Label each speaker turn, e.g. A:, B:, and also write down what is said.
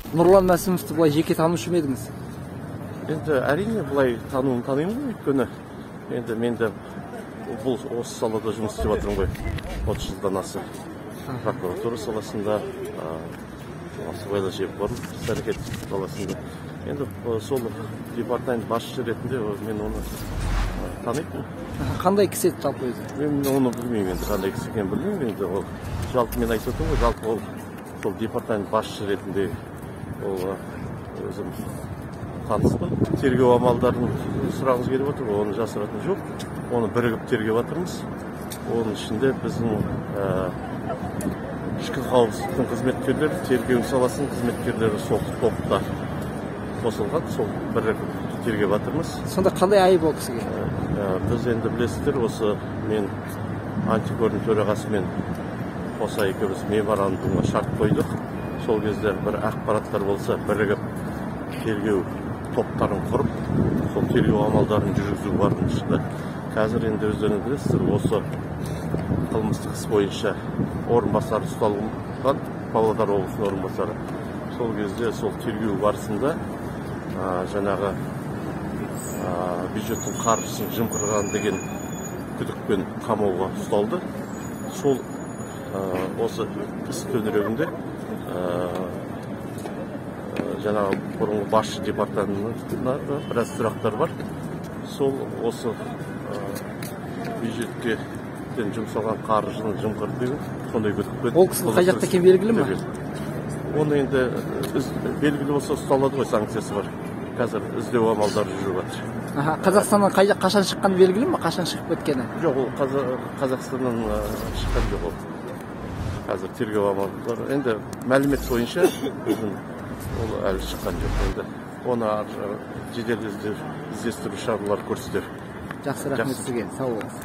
A: Нұрлан Мәсімовті былай жеке танушы ма едіңіз?
B: Енді әрине былай танимын ғой, өйткені енді мен де бұл осы салада жұмыс істеп жатырмын ғой. 30 жылдан аса прокуратура саласында, сыбайлас жемқорлық іс-әрекет саласында. Енді сол департамент басшысы ретінде мен оны танимын.
A: Қандай кісі еді жалпы өзі?
B: Мен оны білмеймін, енді қандай кісі екенін білмеймін. Енді ол жалпы мен айтып отырмын ғой, жалпы ол сол департамент басшысы ретінде ол өзім таныспын. Тергеу амалдарын сұрағыңыз келіп отыр, оны жасыратын жоқ. Оны бірігіп тергеп жатырмыз. Оның ішінде біздің ішкі қауіпсіздіктің қызметкерлері, тергеу саласының қызметкерлері сол топта қосылған, сол бірігіп тергеп жатырмыз.
A: Сонда қандай айып ол кісіге?
B: Біз енді білесіздер, осы мен антикордың төрағасымен қоса екеуміз меморандумға шарт қойдық. Сол кезде бір ақпараттар болса, бірігіп тергеу топтарын құрып, сол тергеу амалдарын жүргізу бардың ішінде. Қазір енді өздеріңіз білесіздер, осы қылмыстық іс бойынша орынбасары ұсталған, Павлодар облысының орынбасары. Сол кезде сол тергеу барысында жаңағы бюджеттің қаржысын жымқырған деген күдікпен қамауға ұсталды. Сол осы іс төңірегінде жаңағы бұрынғы басшы департаментіне біраз сұрақтар бар. Сол осы бюджеттен жұмсалған қаржыны жымқырды деген сондай күдікпен.
A: Ол кісінің қай жақта екені белгілі ме?
B: Оны енді белгілі болса ұсталады ғой, санкциясы бар. Қазір іздеу амалдары жүріп жатыр.
A: Қазақстаннан қашан шыққаны белгілі ме? Қашан шығып кеткені?
B: Жоқ, ол Қазақстаннан шыққан жоқ ол. Қазір тергеу амалдары. Енді мәлімет бойынша ол әлі шыққан жоқ. Енді оны жедел іздестіру шаралары көрсетер.
A: Жақсы, рахмет сізге. Сау болыңыз.